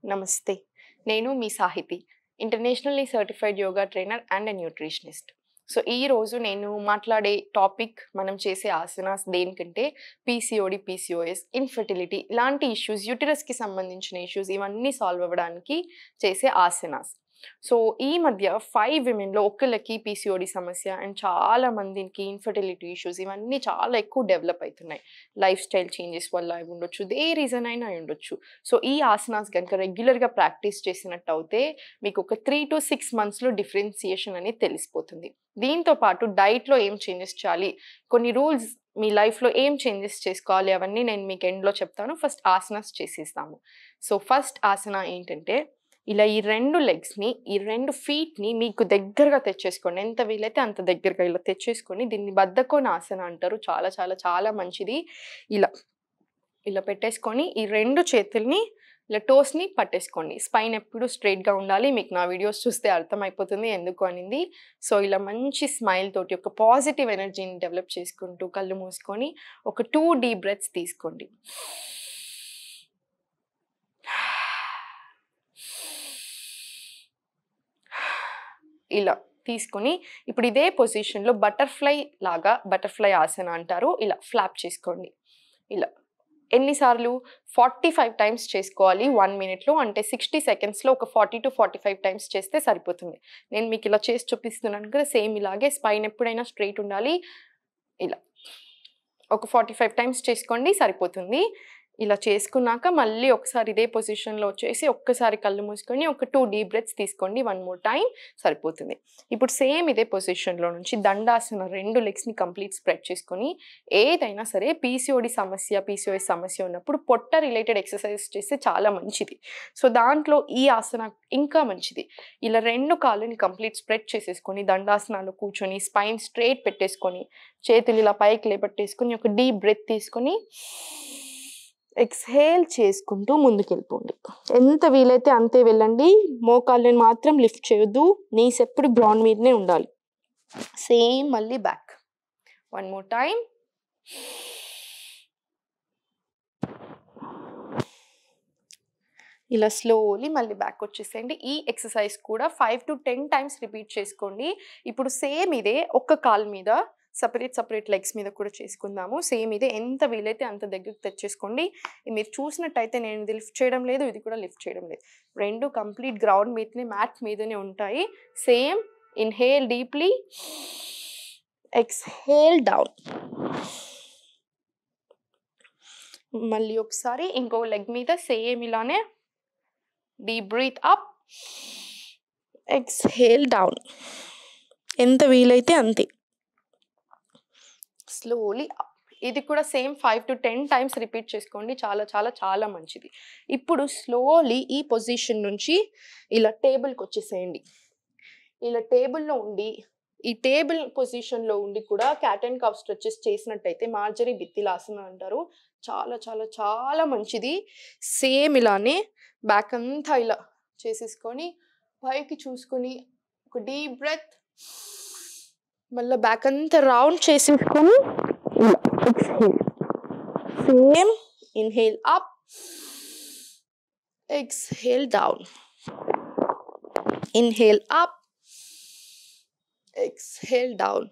నమస్తే. నేను మీ Sahiti. Internationally certified yoga trainer and nutritionist. So, ఈరోజు నేను మాట్లాడే టాపిక్ మనం చేసే ఆసనాస్ దేనికంటే పీసీఓడి, పీసీఓఎస్, ఇన్ఫెర్టిలిటీ ఇలాంటి ఇష్యూస్, యూటరస్‌కి సంబంధించిన ఇష్యూస్ ఇవన్నీ సాల్వ్ అవ్వడానికి చేసే ఆసనాస్. సో, ఈ మధ్య 5 విమెన్‌లో ఒకళ్ళకి పీసీఓడి సమస్య అండ్ చాలా మందికి ఇన్ఫెర్టిలిటీ ఇష్యూస్ ఇవన్నీ చాలా ఎక్కువ డెవలప్ అయితున్నాయి. లైఫ్ స్టైల్ చేంజెస్ వల్ల అయి ఉండొచ్చు. ఏ రీజన్ అయినా అయి ఉండొచ్చు. సో, ఈ ఆసనాస్ గనుక రెగ్యులర్‌గా ప్రాక్టీస్ చేసినట్టయితే మీకు ఒక 3-6 మంత్స్‌లో డిఫరెన్షియేషన్ అనేది తెలిసిపోతుంది. దీంతో పాటు డైట్‌లో ఏం చేంజెస్ చేయాలి, కొన్ని రూల్స్ మీ లైఫ్‌లో ఏం చేంజెస్ చేసుకోవాలి అవన్నీ నేను మీకు ఎండ్‌లో చెప్తాను. ఫస్ట్ ఆసనాస్ చేసేస్తాము. సో, ఫస్ట్ ఆసన ఏంటంటే ఇలా ఈ 2 లెగ్స్‌ని, ఈ 2 ఫీట్‌ని మీకు దగ్గరగా తెచ్చేసుకోండి. ఎంత వీలైతే అంత దగ్గరగా ఇలా తెచ్చేసుకొని దీన్ని బద్ధకోనాసన అంటారు. చాలా చాలా చాలా మంచిది. ఇలా, ఇలా పెట్టేసుకొని ఈ 2 చేతుల్ని ఇలా టోస్‌ని పట్టేసుకోండి. స్పైన్ ఎప్పుడు స్ట్రెయిట్‌గా ఉండాలి. మీకు నా వీడియోస్ చూస్తే అర్థమైపోతుంది ఎందుకు అనింది. సో, ఇలా మంచి స్మైల్ తోటి ఒక పాజిటివ్ ఎనర్జీని డెవలప్ చేసుకుంటూ కళ్ళు మూసుకొని ఒక 2 డీప్ బ్రెత్స్ తీసుకోండి. ఇలా తీసుకొని ఇప్పుడు ఇదే పొజిషన్‌లో బటర్‌ఫ్లై ఆసన అంటారు. ఇలా ఫ్లాప్ చేసుకోండి. ఇలా ఎన్ని సార్లు 45 టైమ్స్ చేసుకోవాలి 1 మినిట్‌లో. అంటే 60 సెకండ్స్‌లో ఒక 40-45 టైమ్స్ చేస్తే సరిపోతుంది. నేను మీకు ఇలా చేసి చూపిస్తున్నాను కదా! సేమ్ ఇలాగే స్పైన్ ఎప్పుడైనా స్ట్రెయిట్ ఉండాలి. ఇలా ఒక 45 టైమ్స్ చేసుకోండి సరిపోతుంది. ఇలా చేసుకున్నాక మళ్ళీ ఒకసారి ఇదే పొజిషన్‌లో వచ్చేసి ఒక్కసారి కళ్ళు మూసుకొని ఒక 2 డీప్ బ్రెత్స్ తీసుకోండి. 1 మోర్ టైమ్ సరిపోతుంది. ఇప్పుడు సేమ్ ఇదే పొజిషన్‌లో నుంచి దండాసన 2 లెగ్స్‌ని కంప్లీట్ స్ప్రెడ్ చేసుకొని ఏదైనా సరే పీసీఓడి సమస్య, పీసీఓఎస్ సమస్య ఉన్నప్పుడు పొట్ట రిలేటెడ్ ఎక్సర్‌సైజెస్ చేస్తే చాలా మంచిది. సో, దాంట్లో ఈ ఆసన ఇంకా మంచిది. ఇలా 2 కాళ్ళని కంప్లీట్ స్ప్రెడ్ చేసేసుకొని దండాసనాలో కూర్చొని స్పైన్ స్ట్రెయిట్ పెట్టేసుకొని చేతులు ఇలా పైకి లేపట్టేసుకొని ఒక డీప్ బ్రెత్ తీసుకొని ఎక్స్‌హేల్ చేసుకుంటూ ముందుకెళ్ళిపోండి. ఎంత వీలైతే అంతే వెళ్ళండి. మోకాళ్ళని మాత్రం లిఫ్ట్ చేయొద్దు. నీస్ ఎప్పుడు గ్రౌండ్ మీదనే ఉండాలి. సేమ్ మళ్ళీ బ్యాక్. 1 more time. ఇలా స్లోలీ మళ్ళీ బ్యాక్ వచ్చేసేయండి. ఈ ఎక్సర్సైజ్ కూడా 5-10 టైమ్స్ రిపీట్ చేసుకోండి. ఇప్పుడు సేమ్ ఇదే ఒక్క కాలు మీద సెపరేట్ లెగ్స్ మీద కూడా చేసుకుందాము. సేమ్ ఇదే ఎంత వీలైతే అంత దగ్గరికి తెచ్చేసుకోండి. మీరు చూసినట్టయితే నేను ఇది లిఫ్ట్ చేయడం లేదు, ఇది కూడా లిఫ్ట్ చేయడం లేదు. 2 కంప్లీట్ గ్రౌండ్ మీదనే మ్యాట్ మీదనే ఉంటాయి. Same inhale deeply, exhale down. మళ్ళీ ఒకసారి ఇంకో లెగ్ మీద సేమ్ ఇలానే deep breath up, exhale down. ఎంత వీలైతే అంతే. Slowly up. ఇది కూడా సేమ్ 5-10 టైమ్స్ రిపీట్ చేసుకోండి. చాలా చాలా చాలా మంచిది. ఇప్పుడు స్లోలీ ఈ పొజిషన్ నుంచి ఇలా టేబుల్‌కి వచ్చేసేయండి. ఇలా టేబుల్‌లో ఉండి ఈ టేబుల్ పొజిషన్‌లో ఉండి కూడా క్యాట్ అండ్ కవ్ స్ట్రెచెస్ చేసినట్టయితే మార్జరీ బిత్తిలాసన అంటారు. చాలా చాలా చాలా మంచిది. సేమ్ ఇలానే బ్యాక్ అంతా ఇలా చేసేసుకొని పైకి చూసుకొని ఒక డీప్ బ్రెత్, మళ్ళీ బ్యాక్ అంతా రౌండ్ చేసేసుకొని ఇలా exhale. Same inhale up, exhale down. Inhale up, exhale down.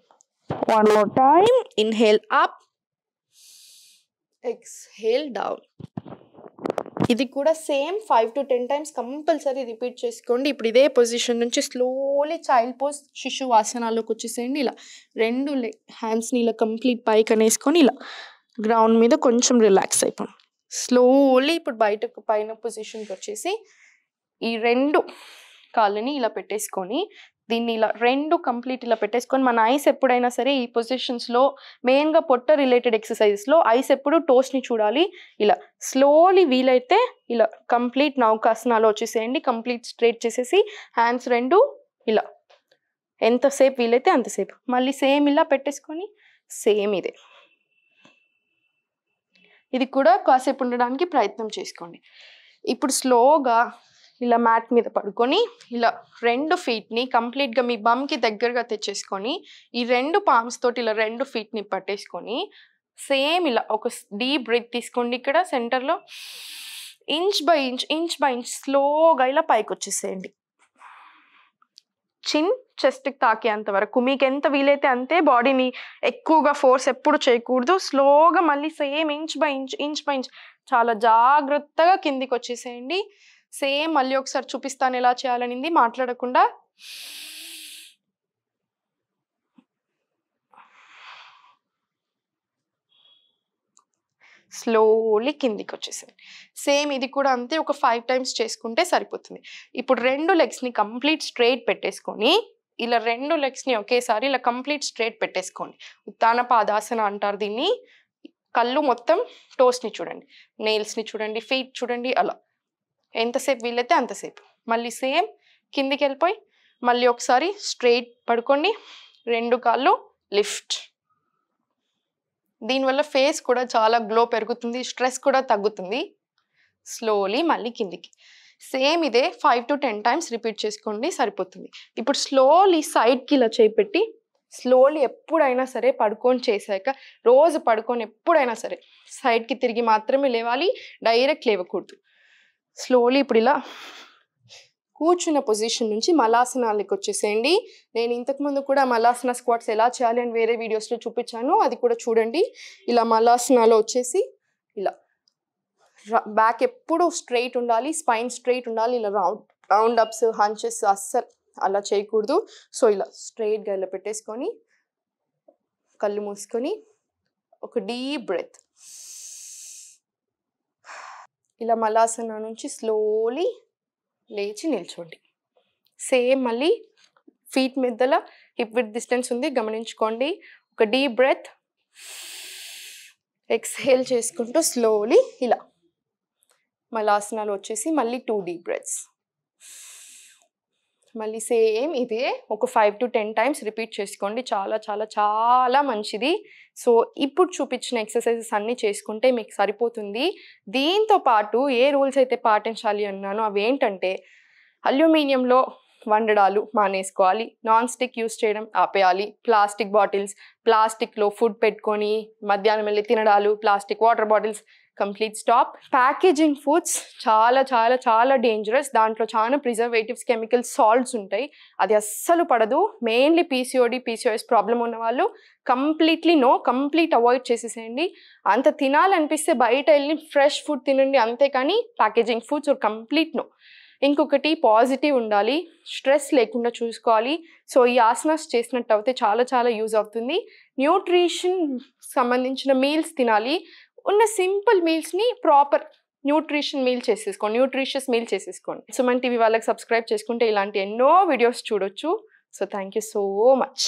One more time. Inhale up, exhale down. ఇది కూడా సేమ్ 5-10 టైమ్స్ కంపల్సరీ రిపీట్ చేసుకోండి. ఇప్పుడు ఇదే పొజిషన్ నుంచి స్లోలీ చైల్డ్ పోజ్ శిశువాసనాల్లోకి వచ్చేసేయండి. ఇలా 2 హ్యాండ్స్ని ఇలా కంప్లీట్ పైకి అనేసుకొని ఇలా గ్రౌండ్ మీద కొంచెం రిలాక్స్ అయిపోం. స్లోలీ ఇప్పుడు పైన పొజిషన్కి వచ్చేసి ఈ 2 కాళ్ళని ఇలా పెట్టేసుకొని దీన్ని ఇలా 2 కంప్లీట్ ఇలా పెట్టేసుకొని మన ఐస్ ఎప్పుడైనా సరే ఈ పొజిషన్స్‌లో మెయిన్‌గా పొట్ట రిలేటెడ్ ఎక్సర్సైజెస్‌లో ఐస్ ఎప్పుడు టోస్‌ని చూడాలి. ఇలా స్లోలీ వీలైతే ఇలా కంప్లీట్ నౌకాసనాలో వచ్చేసేయండి. కంప్లీట్ స్ట్రెయిట్ చేసేసి హ్యాండ్స్ 2 ఇలా ఎంతసేపు వీలైతే అంతసేపు. మళ్ళీ సేమ్ ఇలా పెట్టేసుకొని సేమ్ ఇదే. ఇది కూడా కాసేపు ఉండడానికి ప్రయత్నం చేసుకోండి. ఇప్పుడు స్లోగా ఇలా మ్యాట్ మీద పడుకొని ఇలా 2 ఫీట్‌ని కంప్లీట్‌గా మీ బమ్‌కి దగ్గరగా తెచ్చేసుకొని ఈ 2 పామ్స్ తోటి ఇలా 2 ఫీట్‌ని పట్టేసుకొని సేమ్ ఇలా ఒక డీప్ బ్రీత్ తీసుకోండి ఇక్కడ సెంటర్‌లో. ఇంచ్ బై ఇంచ్ స్లోగా ఇలా పైకి వచ్చేసేయండి. చిన్ చెస్ట్కి తాకేంత వరకు మీకు ఎంత వీలైతే అంతే. బాడీని ఎక్కువగా ఫోర్స్ ఎప్పుడు చేయకూడదు. స్లోగా మళ్ళీ సేమ్ ఇంచ్ బై ఇంచ్ చాలా జాగ్రత్తగా కిందికి వచ్చేసేయండి. సేమ్ మళ్ళీ ఒకసారి చూపిస్తాను ఎలా చేయాలనింది మాట్లాడకుండా. స్లోలీ కిందికి వచ్చేసేయండి. సేమ్ ఇది కూడా అంతే, ఒక 5 టైమ్స్ చేసుకుంటే సరిపోతుంది. ఇప్పుడు 2 లెగ్స్ని కంప్లీట్ స్ట్రైట్ పెట్టేసుకొని ఇలా 2 లెగ్స్ని ఒకేసారి ఇలా కంప్లీట్ స్ట్రైట్ పెట్టేసుకోండి. ఉత్తాన పాదాసన అంటారు దీన్ని. కళ్ళు మొత్తం టోస్ని చూడండి, నెయిల్స్ని చూడండి, ఫీట్ చూడండి. అలా ఎంతసేపు వీలైతే అంతసేపు. మళ్ళీ సేమ్ కిందికి వెళ్ళిపోయి మళ్ళీ ఒకసారి స్ట్రైట్ పడుకోండి. 2 కాళ్ళు లిఫ్ట్. దీనివల్ల ఫేస్ కూడా చాలా గ్లో పెరుగుతుంది, స్ట్రెస్ కూడా తగ్గుతుంది. స్లోలీ మళ్ళీ కిందికి. సేమ్ ఇదే 5 to 10 టైమ్స్ రిపీట్ చేసుకోండి సరిపోతుంది. ఇప్పుడు స్లోలీ సైడ్కి ఇలా చేపెట్టి స్లోలీ ఎప్పుడైనా సరే పడుకొని చేశాక, రోజు పడుకొని ఎప్పుడైనా సరే సైడ్కి తిరిగి మాత్రమే లేవాలి, డైరెక్ట్ లేవకూడదు. స్లోలీ ఇప్పుడు ఇలా కూర్చున్న పొజిషన్ నుంచి మలాసనాలకి వచ్చేసేయండి. నేను ఇంతకుముందు కూడా మలాసన స్క్వాట్స్ ఎలా చేయాలి అని వేరే వీడియోస్లో చూపించాను, అది కూడా చూడండి. ఇలా మలాసనాలో వచ్చేసి ఇలా బ్యాక్ ఎప్పుడు స్ట్రైట్ ఉండాలి, స్పైన్ స్ట్రైట్ ఉండాలి. ఇలా రౌండ్ అప్స్ హంచెస్ అస్సలు అలా చేయకూడదు. సో ఇలా స్ట్రైట్గా ఇలా పెట్టేసుకొని కళ్ళు మూసుకొని ఒక డీప్ బ్రెత్. ఇలా మలాసన నుంచి స్లోలీ లేచి నిల్చోండి. సేమ్ మళ్ళీ ఫీట్ మధ్యలో హిప్ విత్ డిస్టెన్స్ ఉంది, గమనించుకోండి. ఒక డీప్ బ్రెత్, ఎక్స్హేల్ చేసుకుంటూ స్లోలీ ఇలా మలాసనాలు వచ్చేసి మళ్ళీ 2 డీప్ బ్రెత్స్. మళ్ళీ సేమ్ ఇదే ఒక 5 to 10 టైమ్స్ రిపీట్ చేసుకోండి. చాలా చాలా చాలా మంచిది. సో ఇప్పుడు చూపించిన ఎక్సర్సైజెస్ అన్నీ చేసుకుంటే మీకు సరిపోతుంది. దీంతో పాటు ఏ రూల్స్ అయితే పాటించాలి అన్నానో అవి ఏంటంటే, అల్యూమినియంలో వండడాలు మానేసుకోవాలి, నాన్ స్టిక్ యూస్ చేయడం ఆపేయాలి, ప్లాస్టిక్ బాటిల్స్, ప్లాస్టిక్లో ఫుడ్ పెట్టుకొని మధ్యాహ్నం వెళ్ళి తినడాలు, plastic water bottles complete stop. Packaging foods చాలా చాలా చాలా డేంజరస్. దాంట్లో చాలా ప్రిజర్వేటివ్స్, కెమికల్స్, సాల్ట్స్ ఉంటాయి. అది అస్సలు పడదు. మెయిన్లీ PCOS ప్రాబ్లం ఉన్న వాళ్ళు కంప్లీట్ అవాయిడ్ చేసేసేయండి. అంత తినాలనిపిస్తే బయట వెళ్ళి ఫ్రెష్ ఫుడ్ తినండి, అంతేకాని ప్యాకేజింగ్ ఫుడ్స్ కంప్లీట్ నో. ఇంకొకటి పాజిటివ్ ఉండాలి, స్ట్రెస్ లేకుండా చూసుకోవాలి. సో ఈ ఆసనాస్ చేసినట్టు అయితే చాలా చాలా యూజ్ అవుతుంది. న్యూట్రిషన్ సంబంధించిన మీల్స్ తినాలి. ఉన్న సింపుల్ మీల్స్ని ప్రాపర్ న్యూట్రిషియస్ మీల్ చేసేసుకోండి. సుమన్ టీవీ వాళ్ళకి సబ్స్క్రైబ్ చేసుకుంటే ఇలాంటి ఎన్నో వీడియోస్ చూడొచ్చు. So thank you so much.